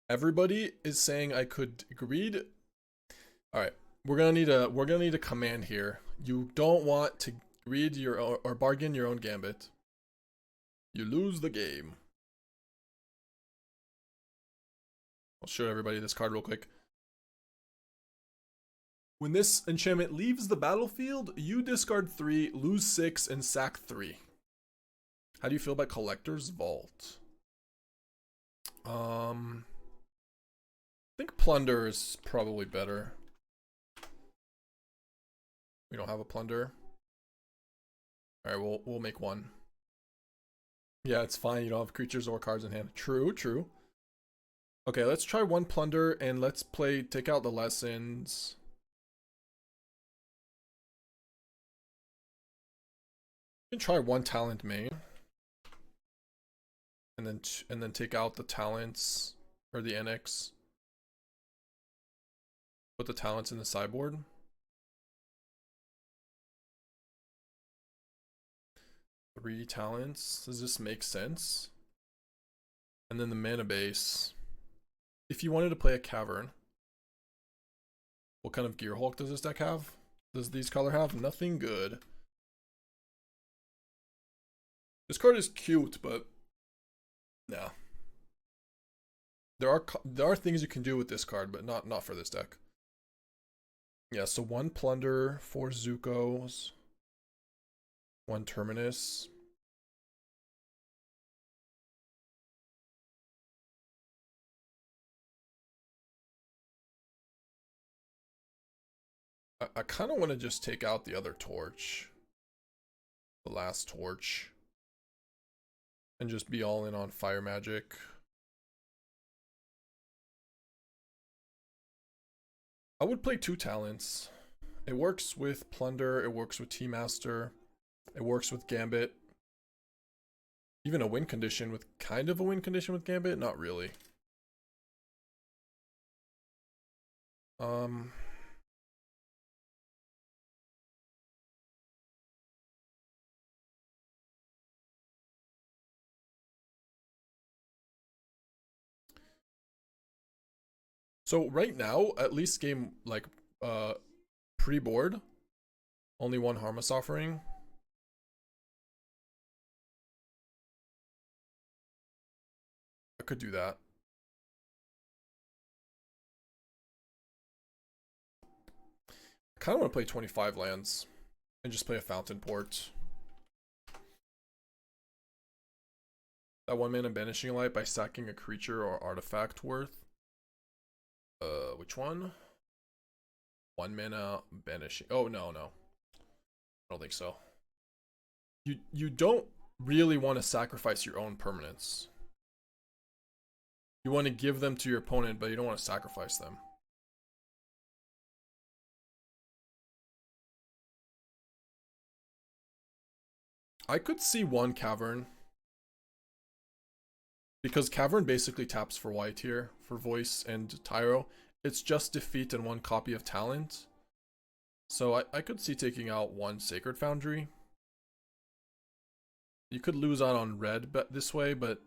Everybody is saying I could greed. All right, we're gonna need a command here. You don't want to greed your own, or bargain your own gambit. You lose the game. I'll show everybody this card real quick. When this enchantment leaves the battlefield, you discard 3, lose 6, and sack 3. How do you feel about Collector's Vault? I think Plunder is probably better. We don't have a Plunder. Alright, we'll make one. Yeah, it's fine. You don't have creatures or cards in hand. True, true. Okay, let's try one Plunder and let's take out the lessons. You can try one talent main. And then take out the talents or the Annex. Put the talents in the sideboard. Three talents. Does this make sense? And then the mana base. If you wanted to play a Cavern, what kind of Gearhulk does this deck have? Does these color have? Nothing good. This card is cute, but no. There are things you can do with this card, but not for this deck. Yeah, so one Plunder, 4 Zukos, 1 Terminus. I kind of want to just take out the other torch. The last torch. And just be all in on fire magic. I would play 2 talents. It works with Plunder, it works with T-Master, it works with Gambit. Even a win condition with kind of a win condition with Gambit? Not really. So right now, at least game like pre-board, only one Harmless Offering. I could do that. I kind of want to play 25 lands and just play a Fountainport. That 1 mana Banishing Light by sacking a creature or artifact worth. Which one? 1 mana Banishing. Oh, no. I don't think so. You don't really want to sacrifice your own permanents. You want to give them to your opponent, but you don't want to sacrifice them. I could see one Cavern. Because Cavern basically taps for white here, for voice and Tyro. It's just defeat and 1 copy of talent. So I could see taking out 1 Sacred Foundry. You could lose out on red this way, but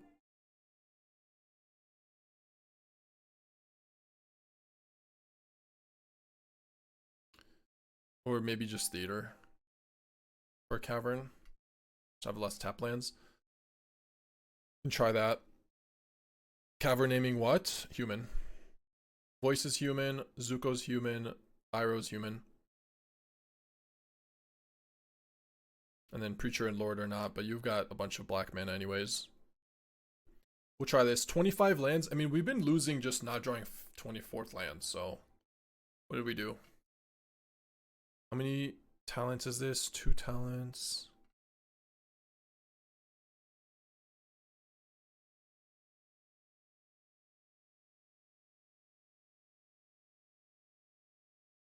or maybe just Theater or Cavern. Just have less tap lands. You can try that. Cavern naming what? Human. Voice is human, Zuko's human, Iroh's human. And then Preacher and Lord are not, but you've got a bunch of black mana anyways. We'll try this. 25 lands. I mean, we've been losing just not drawing 24th lands, so what did we do? How many talents is this? 2 talents.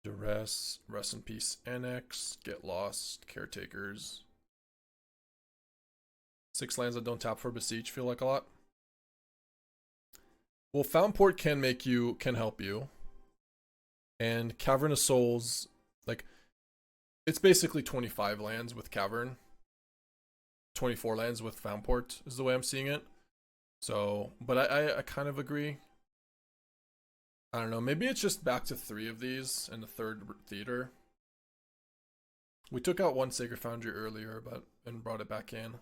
Duress, Rest in Peace, Annex, Get Lost, Caretakers. 6 lands that don't tap for Beseech feel like a lot. Well, Fountainport can help you. And Cavern of Souls, like, it's basically 25 lands with Cavern. 24 lands with Fountainport is the way I'm seeing it. So, but I kind of agree. I don't know, maybe it's just back to 3 of these in the 3rd theater. We took out one Sacred Foundry earlier, but and brought it back in.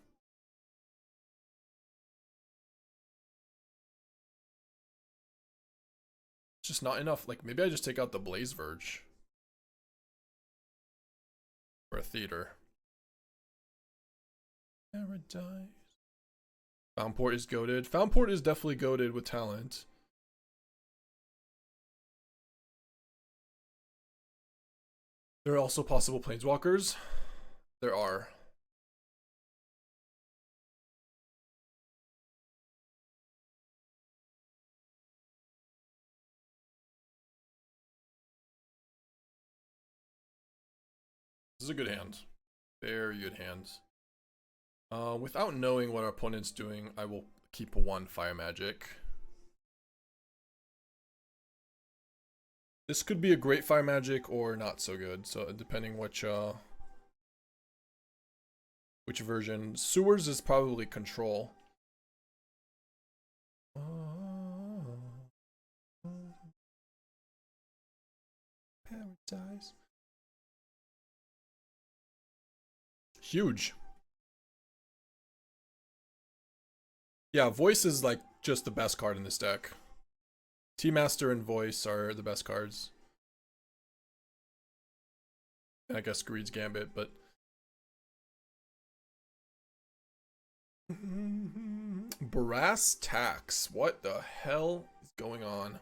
It's just not enough. Like, maybe I just take out the Blaze Verge for a theater. Paradise. Fountainport is goated. Fountainport is definitely goated with talent. There are also possible planeswalkers. There are. This is a good hand. Very good hand. Without knowing what our opponent's doing, I will keep 1 Fire Magic. This could be a great Fire Magic or not so good, so depending which version. Sewers is probably control. Paradise. Huge. Yeah, Voice is like just the best card in this deck. T-Master and Voice are the best cards. And I guess Greed's Gambit, but... Brass Tax. What the hell is going on?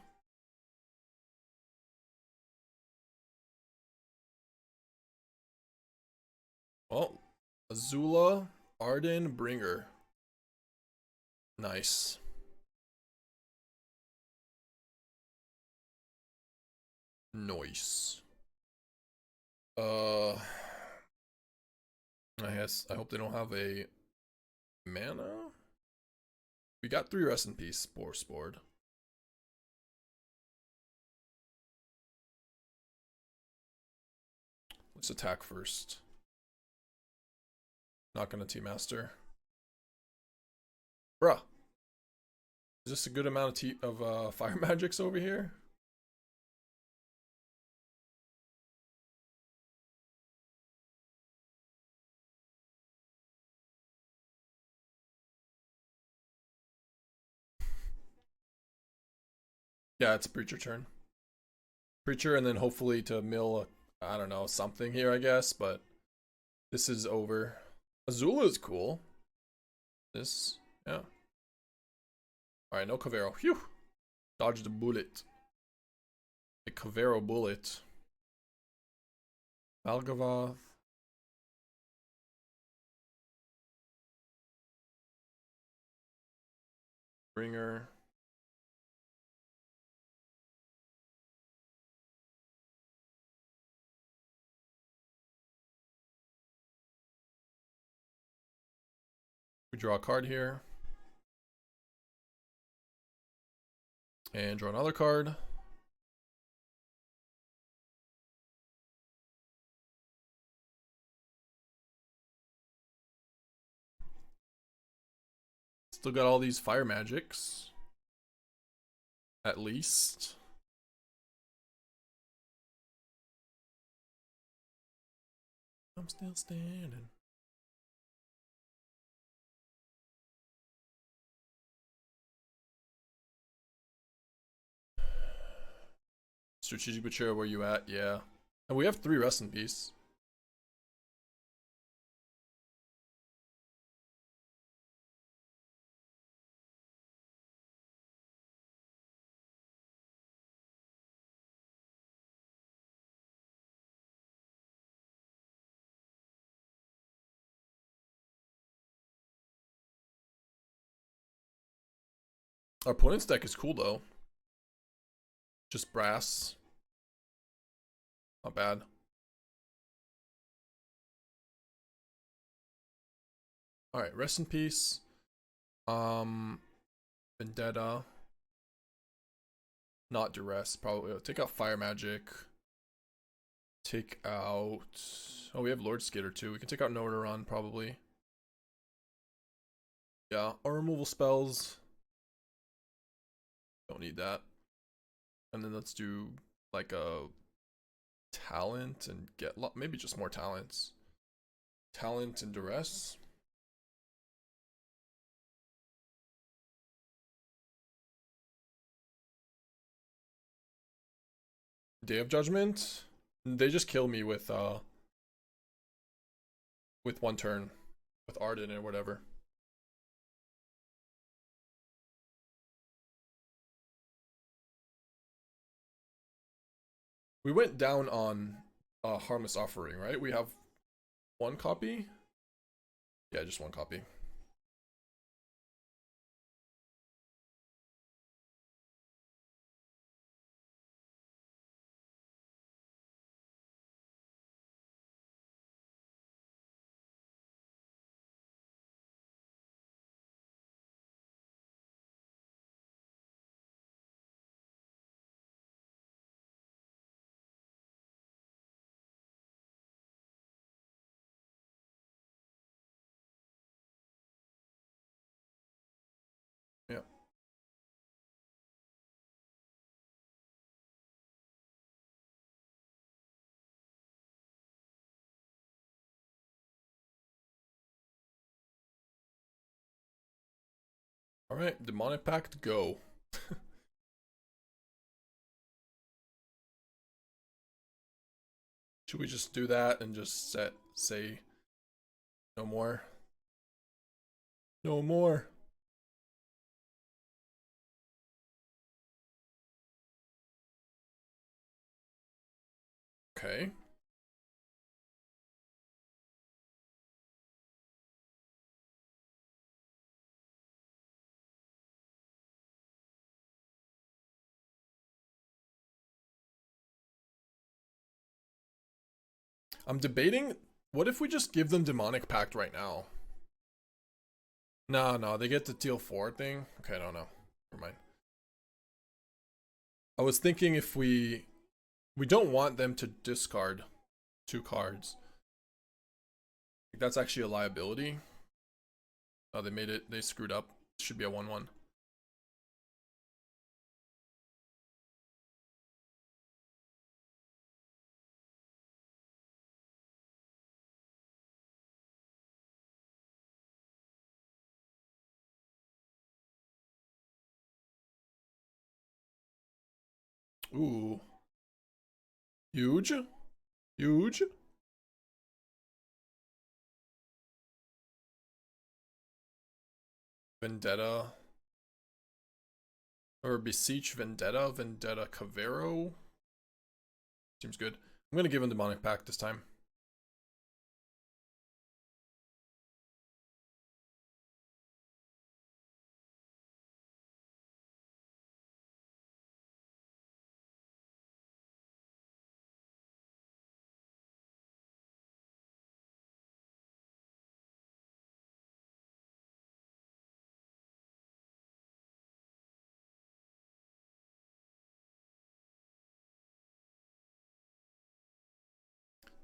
Oh, Azula, Arden, Bringer. Nice. Nice. I hope they don't have a mana. We got 3 rest in peace, Board. Let's attack first. Not gonna T-Master. Bruh. Is this a good amount of fire magics over here? Yeah, it's a Preacher turn. Preacher, and then hopefully to mill, I don't know, something here, I guess, but this is over. Azula is cool. This, yeah. Alright, no Cavero. Phew! Dodged a bullet. A Cavero bullet. Valgavoth. Bringer. We draw a card here. And draw another card. Still got all these fire magics. At least. I'm still standing. Strategic Betrayal, where you at? Yeah. And we have 3 rest in peace. Our opponent's deck is cool though. Just brass. Not bad. Alright, rest in peace. Vendetta. Not Duress, probably. Take out Fire Magic. Take out... Oh, we have Lord Skitter too. We can take out Nowhere to Run, probably. Yeah, our removal spells. Don't need that. And then let's do like a talent and get maybe just more talents. Talent and Duress. Day of Judgment. They just kill me with one turn. With Arden or whatever. We went down on Harmless Offering, right? We have one copy? Yeah, just one copy. Yeah. Alright, Demonic Pact, go. Should we just do that and just say no more? No more. Okay. I'm debating, what if we just give them Demonic Pact right now? No, they get the Teal 4 thing. Okay, no. Never mind. I was thinking if we don't want them to discard 2 cards. That's actually a liability. Oh, they screwed up. It should be a 1/1. Ooh. Huge. Huge. Vendetta. Or Beseech Vendetta. Vendetta Cavero. Seems good. I'm gonna give him Demonic Pact this time.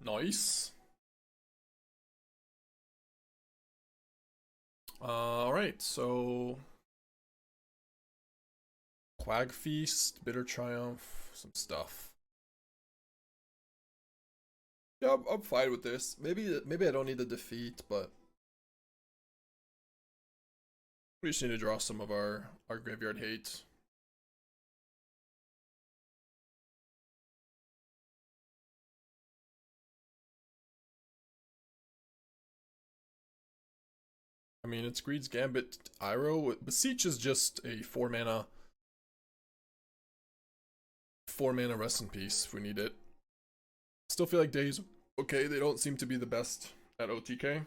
Nice. Alright, so Quag Feast, Bitter Triumph, some stuff. Yeah, I'm fine with this. Maybe I don't need a defeat, but we just need to draw some of our graveyard hate. I mean, it's Greed's Gambit Iroh. Beseech is just a 4 mana Rest in Peace if we need it. Still feel like Days okay, they don't seem to be the best at OTK.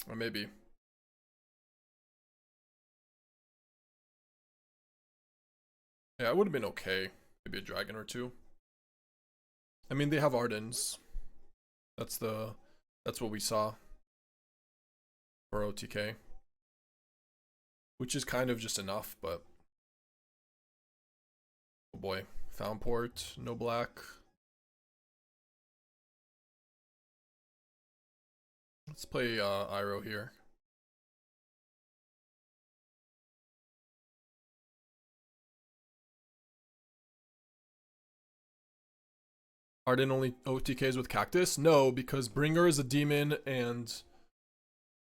Or maybe. Yeah, it would have been okay. Maybe a dragon or 2. I mean, they have Ardens. That's what we saw for OTK. Which is kind of just enough, but oh boy. Fountainport, no black. Let's play Iroh here. Arden only OTKs with Cactus? No, because Bringer is a demon and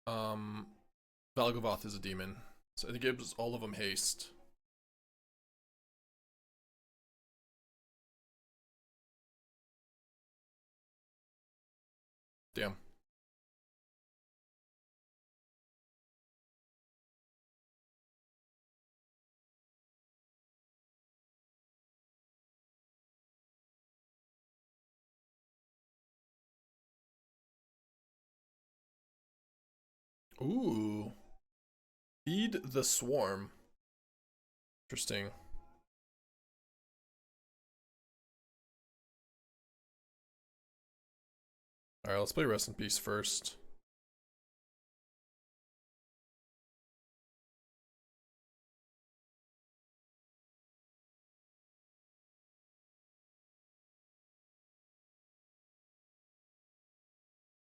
Valgavoth is a demon. So it gives all of them haste. Damn. Ooh. Feed the Swarm. Interesting. Alright, let's play Rest in Peace first.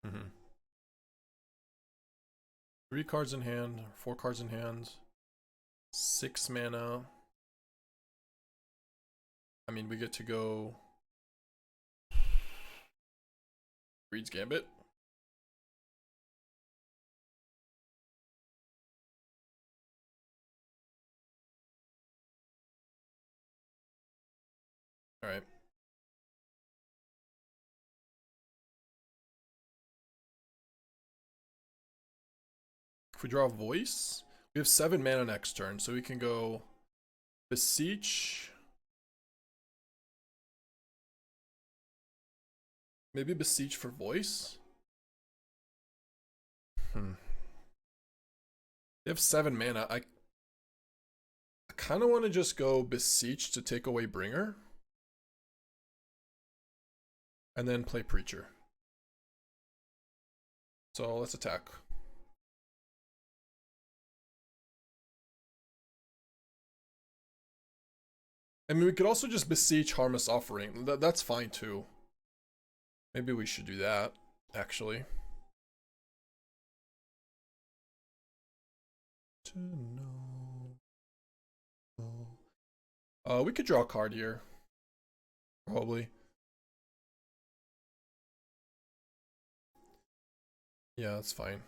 Mm-hmm. 3 cards in hand, 4 cards in hand, 6 mana. I mean, we get to go. Reads Gambit. Alright. If we draw a Voice, we have 7 mana next turn, so we can go Beseech. Maybe Beseech for Voice? They have 7 mana. I kind of want to just go Beseech to take away Bringer. And then play Preacher. So let's attack. I mean, we could also just Beseech Harmless Offering. That's fine too. Maybe we should do that, actually. We could draw a card here. Probably. Yeah, that's fine.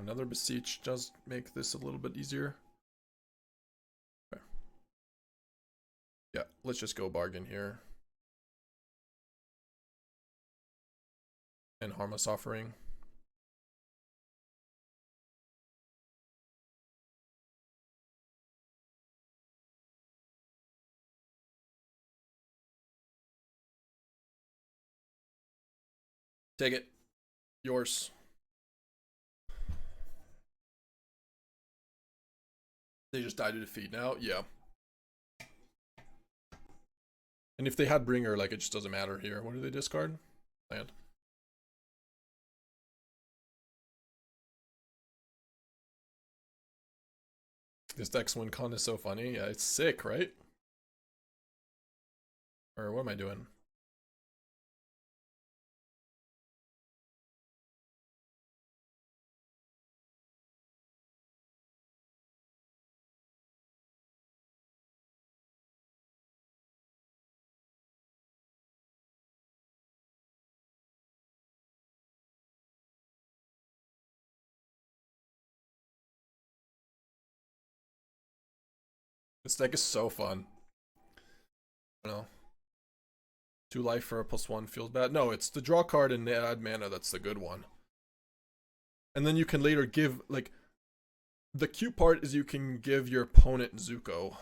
Another Beseech does make this a little bit easier. Okay. Yeah, let's just go bargain here. And Harmless Offering. Take it. Yours. They just die to defeat now? Yeah. And if they had Bringer, like, it just doesn't matter here. What do they discard? Land. This deck's win con is so funny. Yeah, it's sick, right? Or what am I doing? This deck is so fun. I don't know. 2 life for a +1 feels bad. No, it's the draw card and add mana that's the good one. And then you can later give, like, the cute part is you can give your opponent Zuko.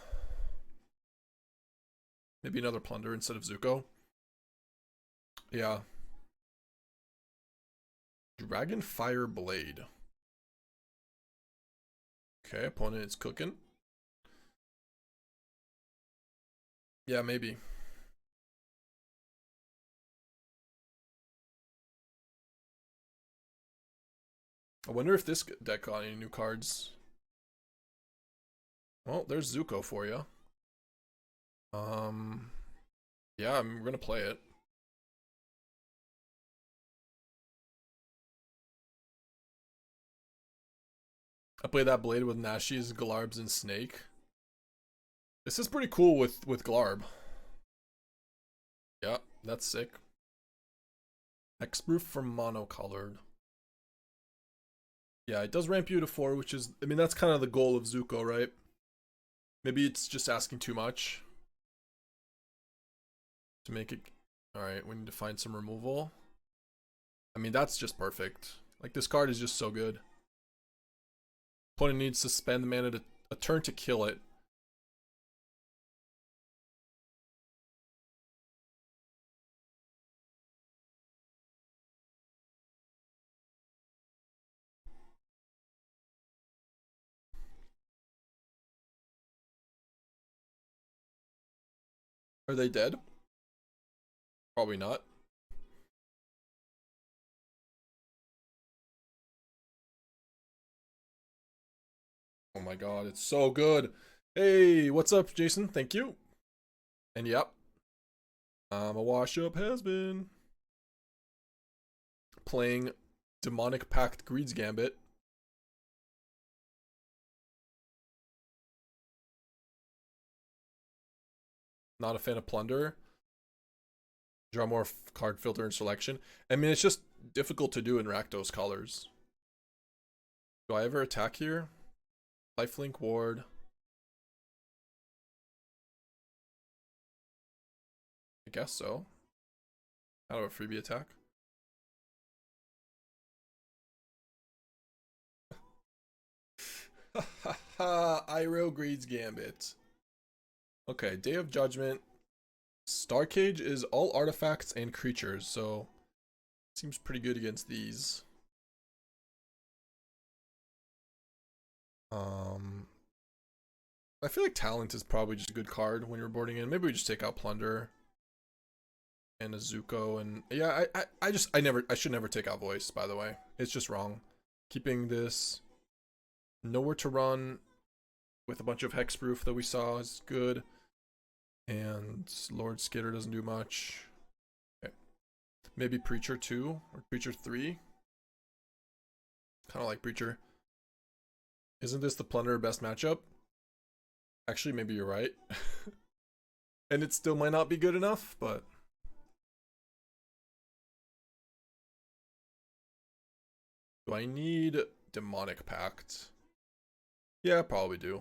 Maybe another Plunder instead of Zuko. Yeah. Dragonfire Blade. Okay, opponent is cooking. Yeah, maybe. I wonder if this deck got any new cards. Well, there's Zuko for you. Yeah, we're gonna play it. I played that blade with Nashis, Glarbs, and Snake. This is pretty cool with Glarb. Yeah, that's sick. Hexproof for monocolored. Yeah, it does ramp you to 4, which is, I mean, that's kind of the goal of Zuko, right? Maybe it's just asking too much to make it. Alright, we need to find some removal. I mean, that's just perfect. Like, this card is just so good. Opponent needs to spend the mana to a turn to kill it. Are they dead? Probably not. Oh my god, it's so good. Hey, what's up, Jason? Thank you. And yep, a wash up has been playing Demonic Pact Greed's Gambit. Not a fan of Plunderer. Draw more card filter and selection. I mean, it's just difficult to do in Rakdos colors. Do I ever attack here? Lifelink ward. I guess so. Out of a freebie attack. Iroh Greed's Gambit. Okay, Day of Judgment. Starcage is all artifacts and creatures, so seems pretty good against these. I feel like Talent is probably just a good card when you're boarding in. Maybe we just take out Plunder and a Zuko, and yeah, I should never take out Voice, by the way. It's just wrong. Keeping this nowhere to run with a bunch of hexproof that we saw is good. And Lord Skitter doesn't do much. Okay. Maybe Preacher 2 or Preacher 3. Kind of like Preacher. Isn't this the Plunderer best matchup? Actually, maybe you're right. And it still might not be good enough, but... Do I need Demonic Pact? Yeah, I probably do.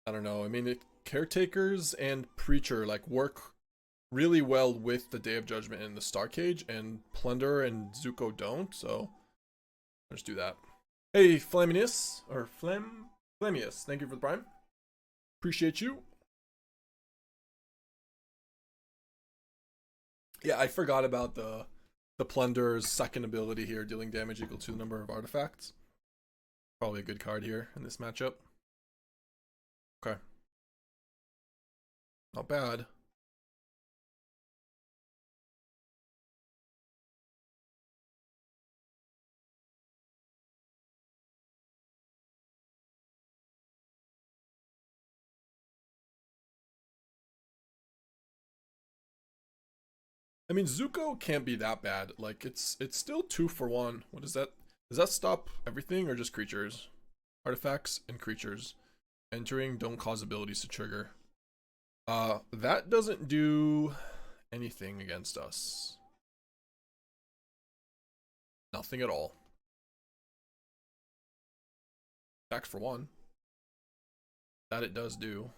I don't know. I mean, Caretakers and Preacher like work really well with the Day of Judgment and the Starcage, and Plunder and Zuko don't, so let's do that. Hey, Flamius, or Flamius, thank you for the prime. Appreciate you. Yeah, I forgot about the Plunderer's second ability here, dealing damage equal to the number of artifacts. Probably a good card here in this matchup. Okay. Not bad. I mean, Zuko can't be that bad. Like, it's still 2 for 1. What is that? Does that stop everything or just creatures? Artifacts and creatures. Entering don't cause abilities to trigger. That doesn't do anything against us. Nothing at all. Attacks for 1. That it does do.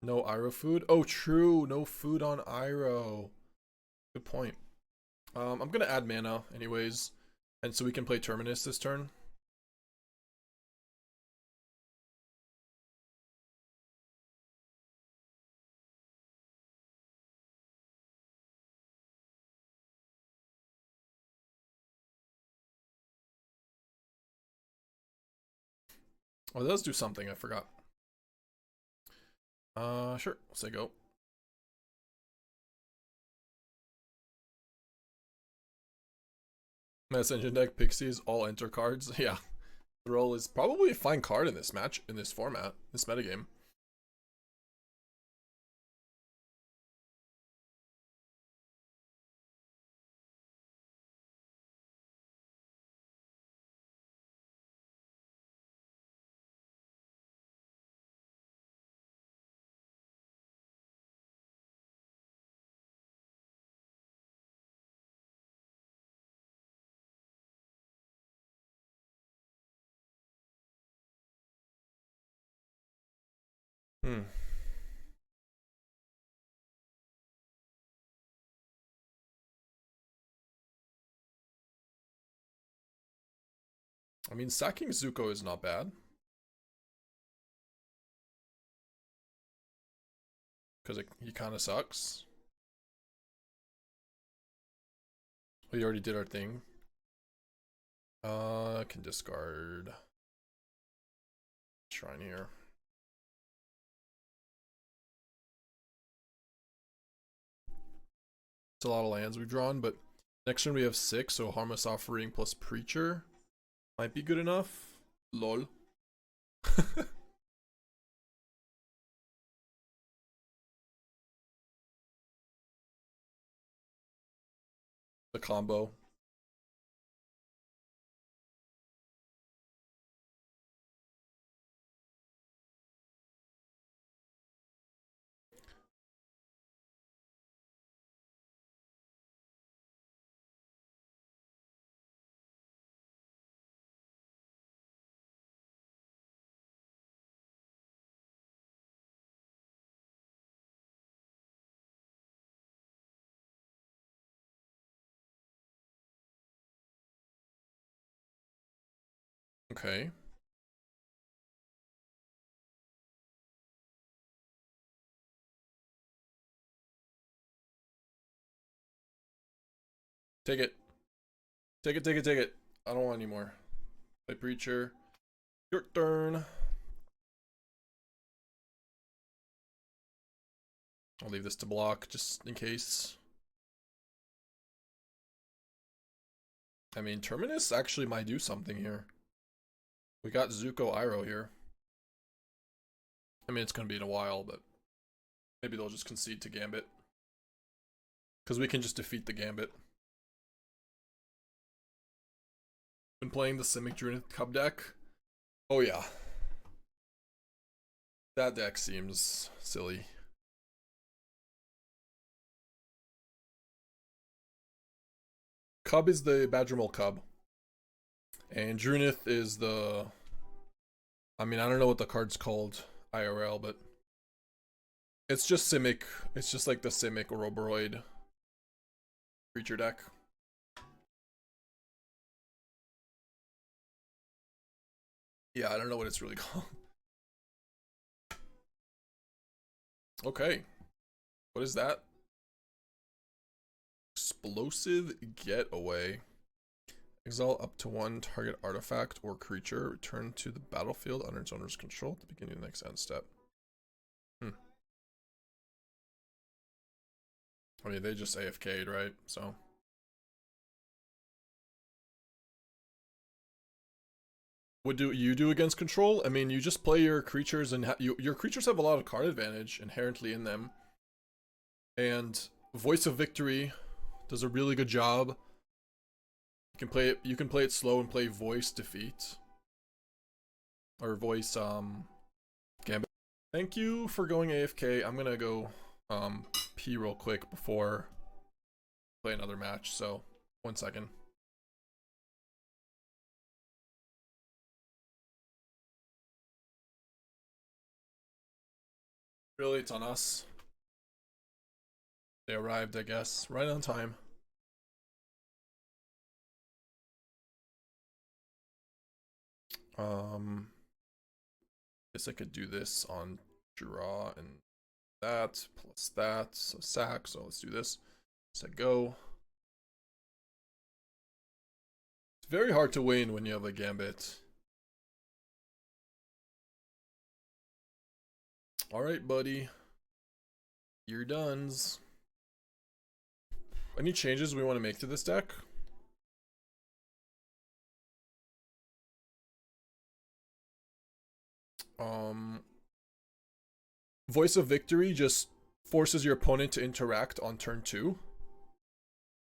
No Iroh food? Oh, true. No food on Iroh. Good point. I'm gonna add mana anyways, and so we can play Terminus this turn. Oh, it does do something. I forgot. Sure. Let's say go. My Ascension deck, Pixies, all enter cards. Yeah. Throll is probably a fine card in this match, in this format, this metagame. Hmm. I mean, sacking Zuko is not bad. Because he kind of sucks. We already did our thing. Can discard Shrine here. It's a lot of lands we've drawn, but next turn we have 6, so Harmless Offering plus Preacher might be good enough. Lol. The combo. Okay. Take it. Take it, take it, take it. I don't want any more. Play Preacher. Your turn. I'll leave this to block just in case. I mean, Terminus actually might do something here. We got Zuko Iroh here. I mean, it's going to be in a while, but maybe they'll just concede to Gambit. Because we can just defeat the Gambit. Been playing the Simic Drunith Cub deck. Oh yeah. That deck seems silly. Cub is the Badgermole Cub. And Drunith is the... I mean, I don't know what the card's called IRL, but... It's just Simic. It's just like the Simic Oroboroid creature deck. Yeah, I don't know what it's really called. Okay. What is that? Explosive Getaway. Exile up to 1 target artifact or creature. Return to the battlefield under its owner's control at the beginning of the next end step. I mean, they just AFK'd, right? So. What do you do against control? I mean, you just play your creatures and your creatures have a lot of card advantage inherently in them. And Voice of Victory does a really good job. You can play it slow and play Voice Defeat. Or Voice Gambit. Thank you for going AFK. I'm gonna go pee real quick before play another match, so 1 second. Really, it's on us. They arrived, I guess, right on time. Guess I could do this on draw and that plus that, so sack. So let's do this. Set go. It's very hard to win when you have a Gambit. Alright, buddy. You're done's. Any changes we want to make to this deck? Voice of Victory just forces your opponent to interact on turn 2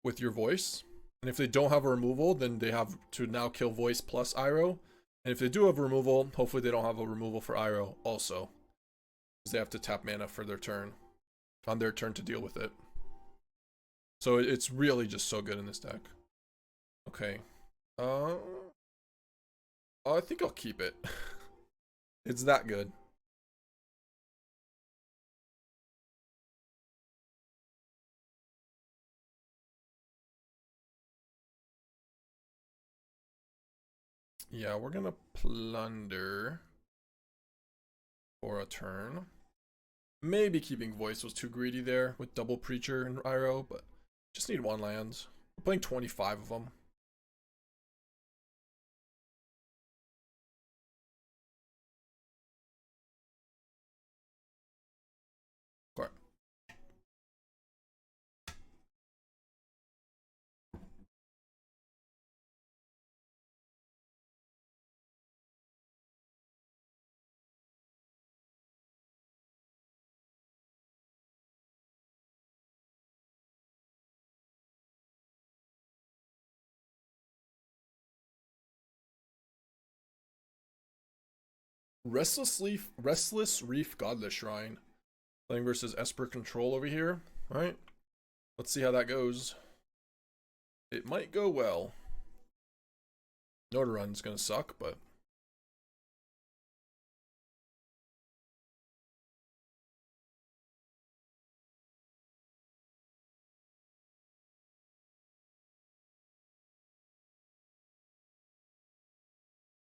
with your voice. And if they don't have a removal, then they have to now kill voice plus Iroh. And if they do have removal, hopefully they don't have a removal for Iroh also. Because they have to tap mana for their turn. On their turn to deal with it. So it's really just so good in this deck. Okay. I think I'll keep it. It's that good. Yeah, we're gonna plunder for a turn. Maybe keeping voice was too greedy there with double Preacher and Iroh, but just need 1 land. We're playing 25 of them. Okay. Restless Reef Godless Shrine. Playing versus Esper Control over here. Alright. Let's see how that goes. It might go well. Norderun's gonna suck, but...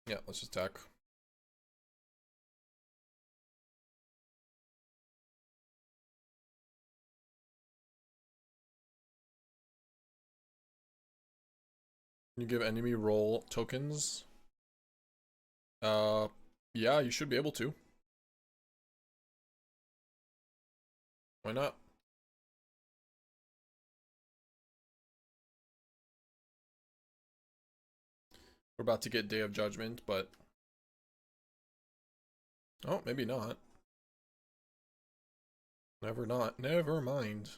yeah, let's just attack. Can you give enemy roll tokens? Yeah, you should be able to. Why not? We're about to get Day of Judgment, but... oh, maybe not. Never mind.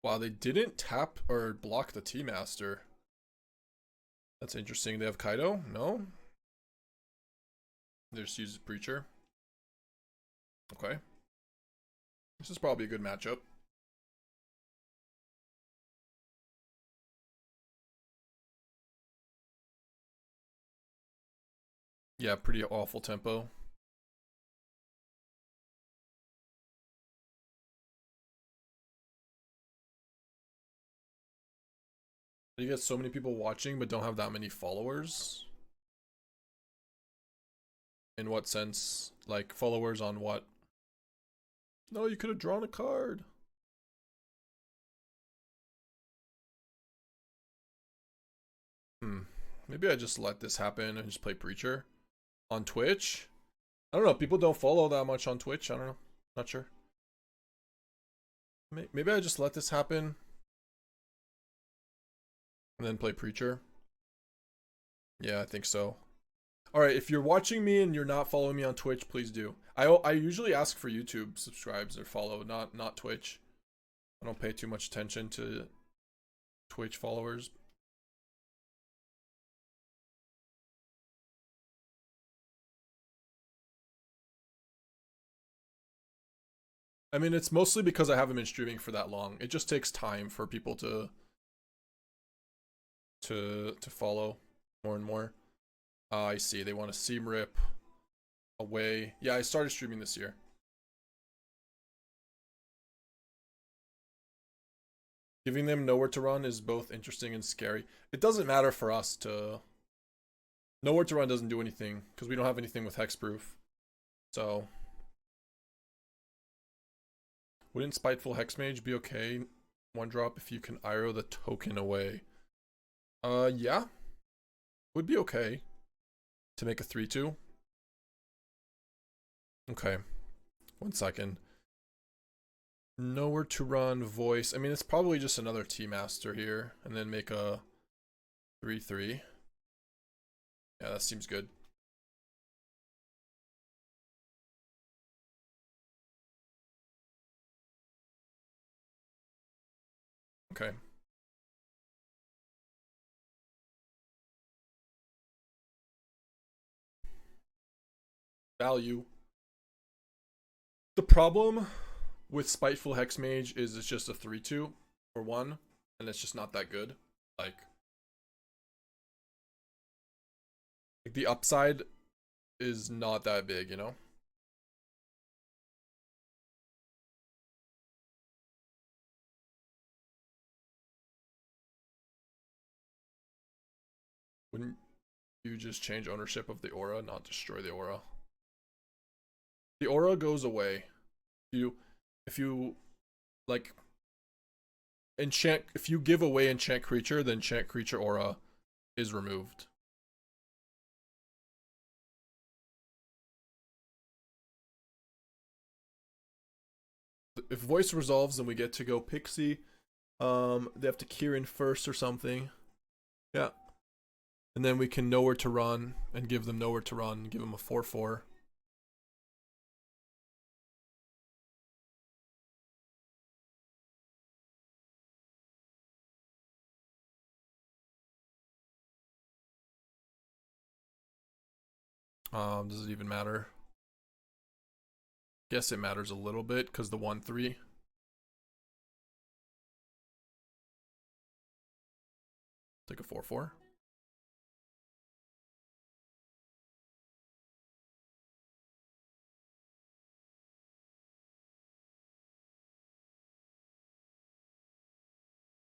Wow, they didn't tap or block the T-Master. That's interesting. They have Kaido? No? They just use Preacher. Okay. This is probably a good matchup. Yeah, pretty awful tempo. You get so many people watching but don't have that many followers. In what sense? Like, followers on what? No, you could have drawn a card. Maybe I just let this happen and just play Preacher. On Twitch? I don't know, people don't follow that much on Twitch. I don't know. Not sure. Maybe I just let this happen. And then play Preacher. Yeah, I think so. Alright, if you're watching me and you're not following me on Twitch, please do. I usually ask for YouTube subscribes or follow, not Twitch. I don't pay too much attention to Twitch followers. I mean, it's mostly because I haven't been streaming for that long. It just takes time for people to follow more and more. I see. They want a seam rip away. Yeah, I started streaming this year. Giving them nowhere to run is both interesting and scary. It doesn't matter for us to... nowhere to run doesn't do anything because we don't have anything with hexproof. So... wouldn't Spiteful Hexmage be okay? 1-drop if you can Iroh the token away. Yeah. Would be okay. To make a 3-2. Okay. 1 second. Nowhere to run, voice. I mean, it's probably just another T-Master here. And then make a 3-3. Yeah, that seems good. Okay. Value. The problem with Spiteful Hexmage is it's just a 3/2 for 1, and it's just not that good. Like the upside is not that big, you know? Wouldn't you just change ownership of the aura, not destroy the aura? The aura goes away. If you like enchant, if you give away enchant creature, then enchant creature aura is removed. If voice resolves, then we get to go Pixie. They have to Kieran first or something. Yeah. And then we can Nowhere to Run and give them Nowhere to Run, give them a 4/4. Does it even matter? Guess it matters a little bit because the 1/3. Take a 4/4.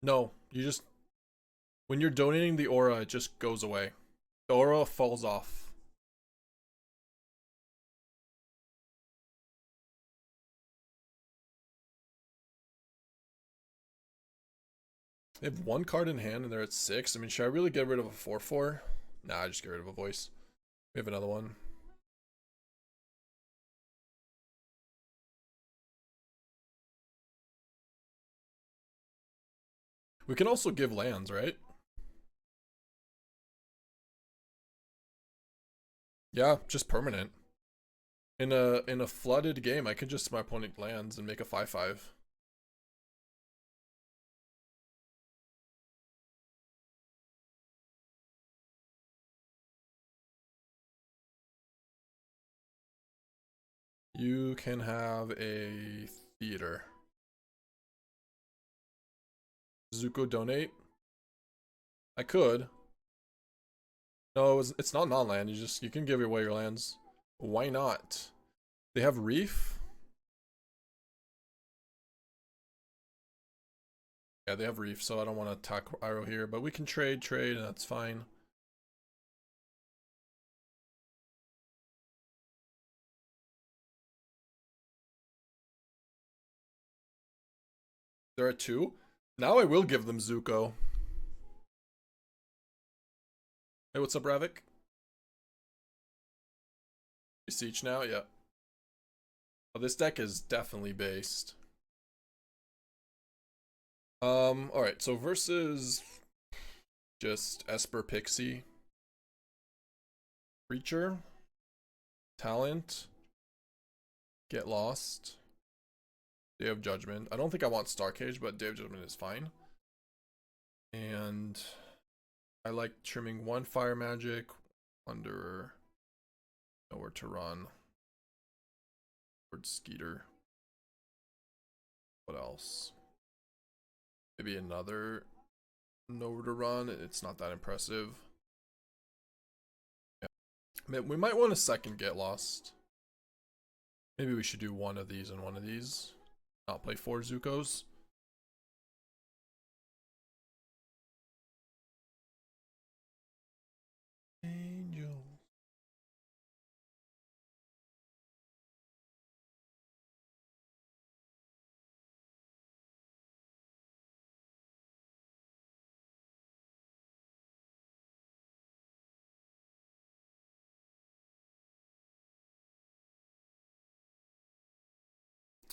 No, you just when you're donating the aura, it just goes away. The aura falls off. They have 1 card in hand and they're at 6. I mean, should I really get rid of a 4/4? Nah, I just get rid of a voice. We have another one. We can also give lands, right? Yeah, just permanent. In a flooded game, I can just my opponent lands and make a 5/5. You can have a theater. Zuko donate. I could. No, it's not non-land. You can give away your lands. Why not? They have Reef. Yeah, they have Reef, so I don't want to attack Iroh here, but we can trade, and that's fine. There are 2. Now I will give them Zuko. Hey, what's up, Ravik? Beseech now? Yeah. Oh, this deck is definitely based. Alright, so versus just Esper Pixie. Creature. Talent. Get Lost. Day of Judgment. I don't think I want Starcage, but Day of Judgment is fine. And I like trimming 1 Fire Magic, Wanderer, Nowhere to Run, Skitter. What else? Maybe another Nowhere to Run. It's not that impressive. Yeah. We might want a second Get Lost. Maybe we should do one of these and one of these. Not play 4 Zukos. Angel.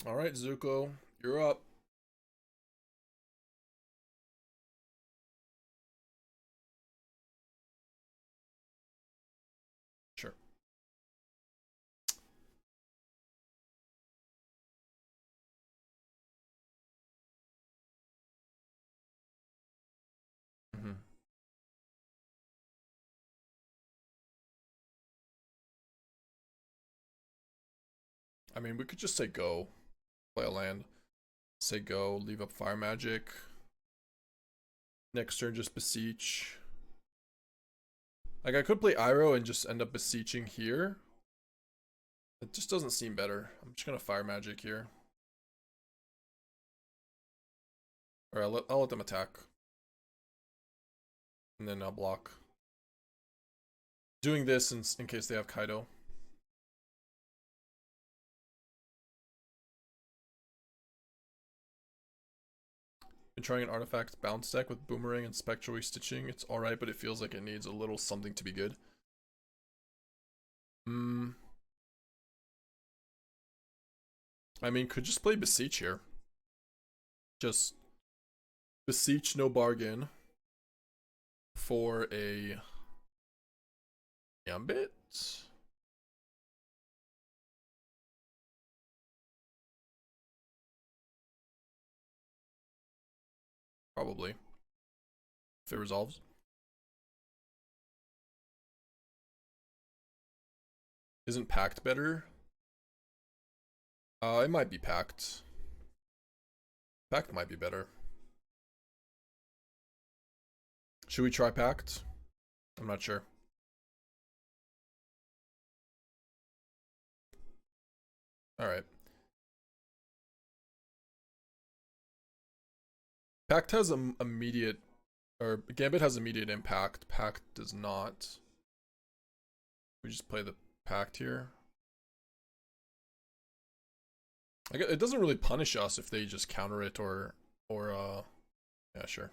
Alright, Zuko, you're up. Sure. I mean, we could just say go. Play a land. Say go, leave up Fire Magic. Next turn, just Beseech. Like, I could play Iroh and just end up Beseeching here. It just doesn't seem better. I'm just gonna Fire Magic here. Or I'll let them attack. And then I'll block. Doing this in case they have Kaido. Been trying an artifact bounce deck with Boomerang and Spectral Restitching. It's alright, but it feels like it needs a little something to be good. I mean, could just play Beseech here. Just Beseech, no bargain. For a Gambit? Probably. If it resolves. Isn't Pact better? It might be Pact. Pact might be better. Should we try Pact? I'm not sure. Alright. Pact has immediate, or Gambit has immediate impact. Pact does not. We just play the Pact here. It doesn't really punish us if they just counter it or yeah, sure.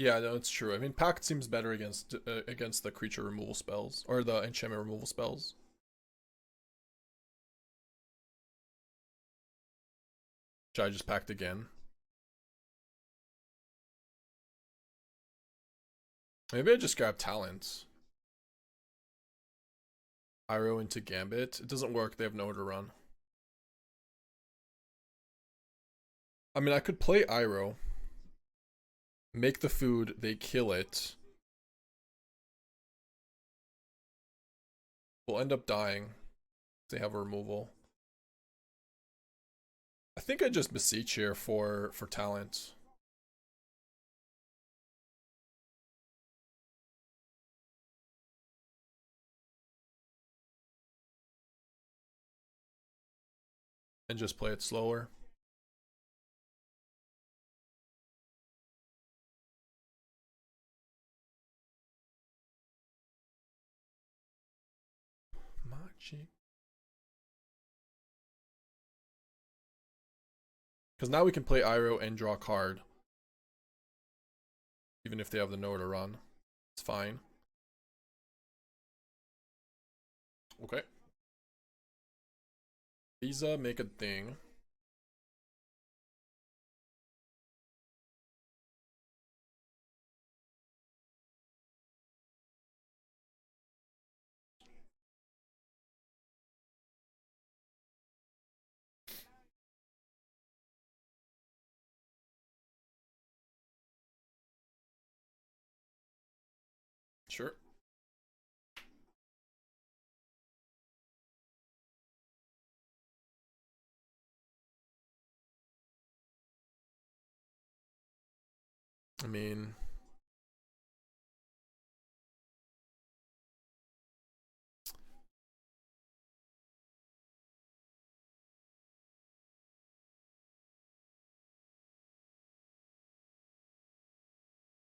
Yeah, no, it's true. I mean, Pact seems better against the creature removal spells or the enchantment removal spells. Should I just Pact again? Maybe I just grab Talents. Iroh into Gambit. It doesn't work. They have nowhere to run. I mean, I could play Iroh. Make the food. They kill it. We'll end up dying. They have a removal. I think I just Beseech here for talent. And just play it slower. Magic. Because now we can play Iroh and draw a card. Even if they have the nowhere to run. It's fine. Okay. Visa, make a thing. Sure. I mean,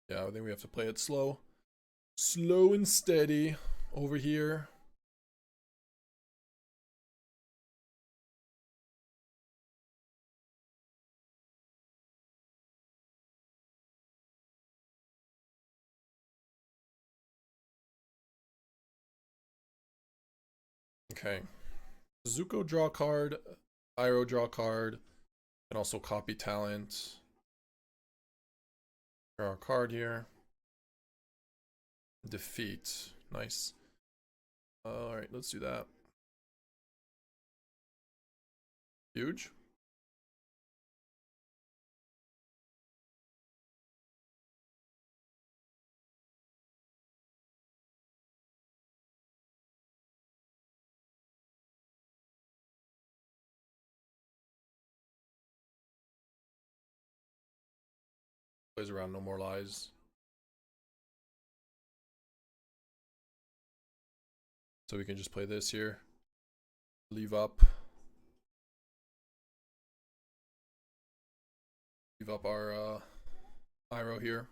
yeah, I think we have to play it slow. Slow and steady over here. Okay. Zuko draw card. Iroh draw card. And also copy talent. Draw a card here. Defeat. Nice. Alright, let's do that. Huge. Plays around No More Lies. So we can just play this here. Leave up. Leave up our Iroh here.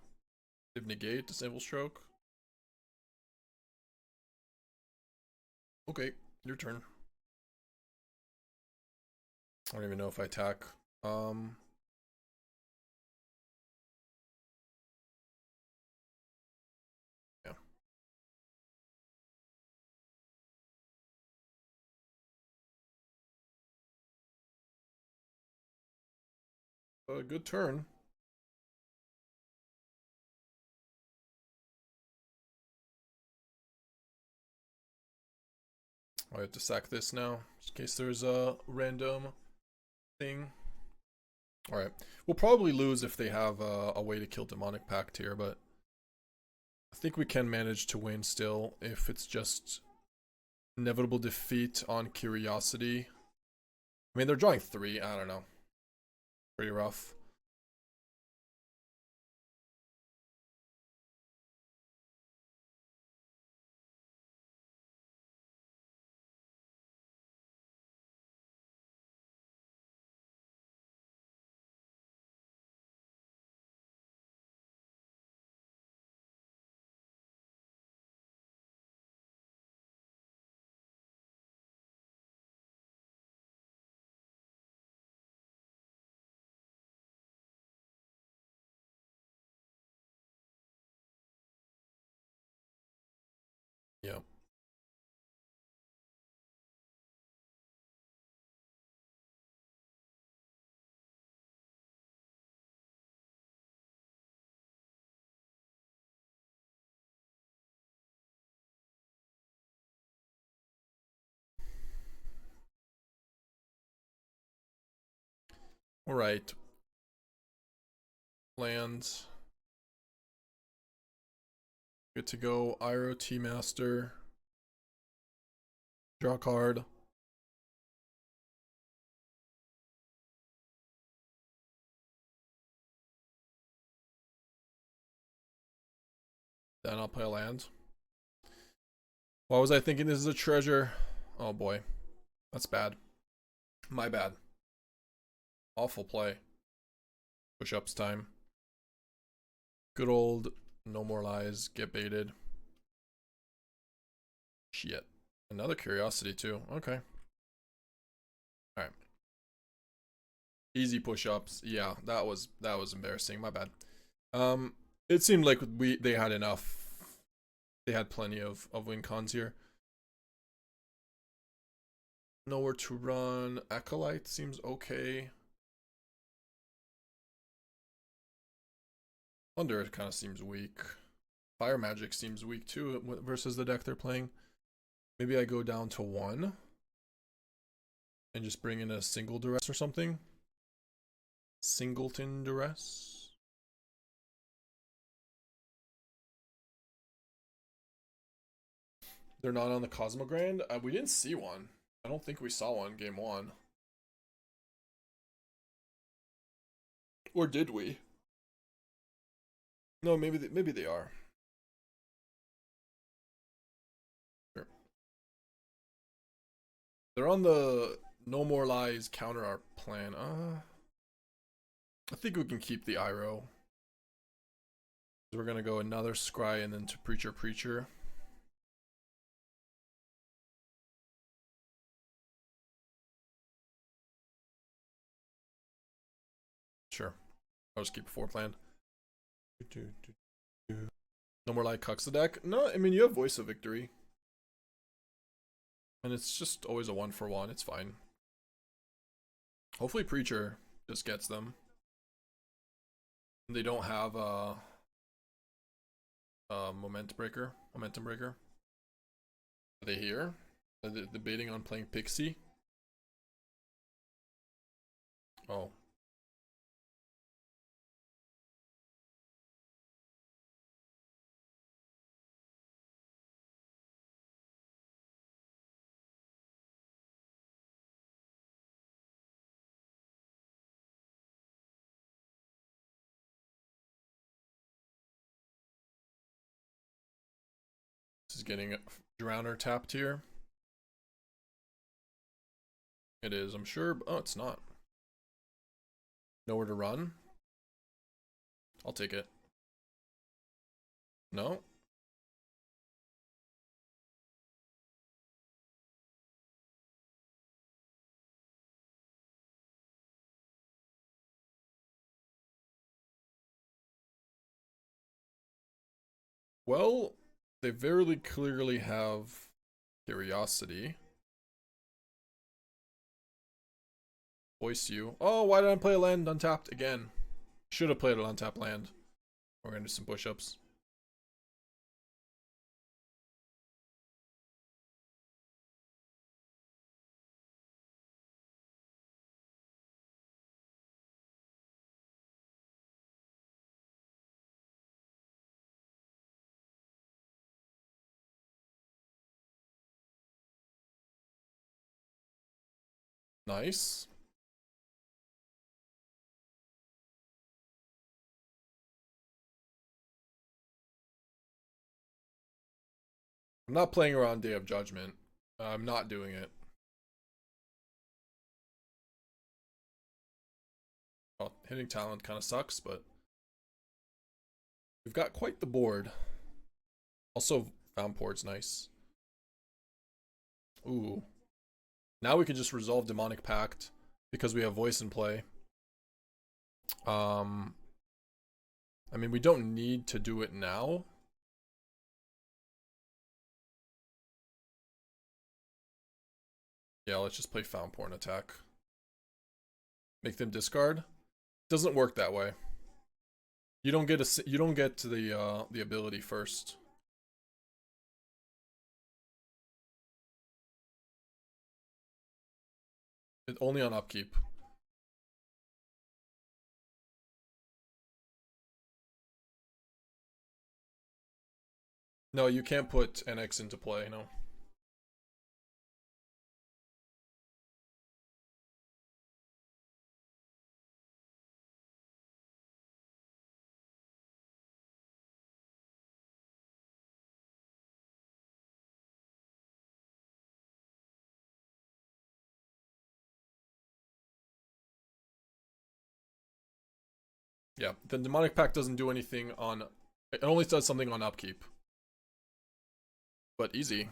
Give negate, disable stroke. Okay, your turn. I don't even know if I attack. Yeah. Good turn. I have to sack this now, just in case there's a random thing. Alright, we'll probably lose if they have a way to kill Demonic Pact here, but I think we can manage to win still if it's just inevitable defeat on curiosity. I mean, they're drawing 3, I don't know. Pretty rough. Yeah. Alright. Lands. Good to go. Iroh T Master. Draw card. Then I'll play a land. Why was I thinking this is a treasure? Oh boy. That's bad. My bad. Awful play. Push-ups time. Good old No More Lies. Get baited. Shit. Another curiosity too. Okay. Alright. Easy push-ups. Yeah, that was embarrassing. My bad. It seemed like they had enough. They had plenty of win cons here. Nowhere to run. Acolyte seems okay. Thunder kind of seems weak. Fire Magic seems weak too versus the deck they're playing. Maybe I go down to 1 and just bring in a single Duress or something. Singleton Duress. They're not on the Cosmogrand? We didn't see one. I don't think we saw one game 1. Or did we? No, maybe they are. Sure. They're on the No More Lies counter art plan. I think we can keep the Iroh. So we're gonna go another Scry and then to Preacher. Sure. I'll just keep 4 planned. No More Light cucks the deck. No, I mean you have Voice of Victory. And it's just always a 1-for-1, it's fine. Hopefully Preacher just gets them. They don't have a momentum breaker. Are they here? Are they debating on playing Pixie? Oh. This is getting a Drowner tapped here. It is, I'm sure. Oh, it's not. Nowhere to run. I'll take it. No. Well, they very clearly have Curiosity. Voice you. Oh, why did I play a land untapped again? Should have played an untapped land. We're gonna do some push-ups. Nice. I'm not playing around Day of Judgment. I'm not doing it. Well, hitting talent kind of sucks, but we've got quite the board. Also, Fountainport's nice. Ooh. Now we can just resolve Demonic Pact because we have voice in play. I mean, we don't need to do it now. Yeah, let's just play Fountainport and attack. Make them discard. Doesn't work that way. You don't get to the ability first. It's only on upkeep. No, you can't put Annex into play, no. Yeah, the Demonic Pact doesn't do anything on... It only does something on upkeep. But easy.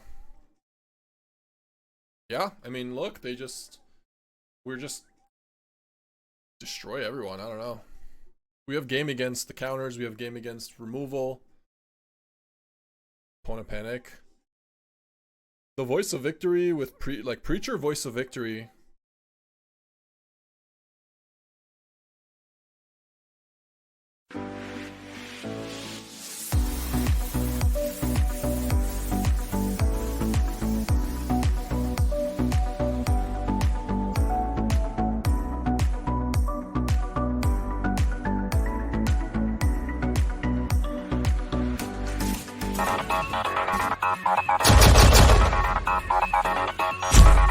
Yeah, I mean, look, they just... We're just... Destroy everyone, I don't know. We have game against the counters, we have game against removal. Opponent panic. The Voice of Victory with Preacher Voice of Victory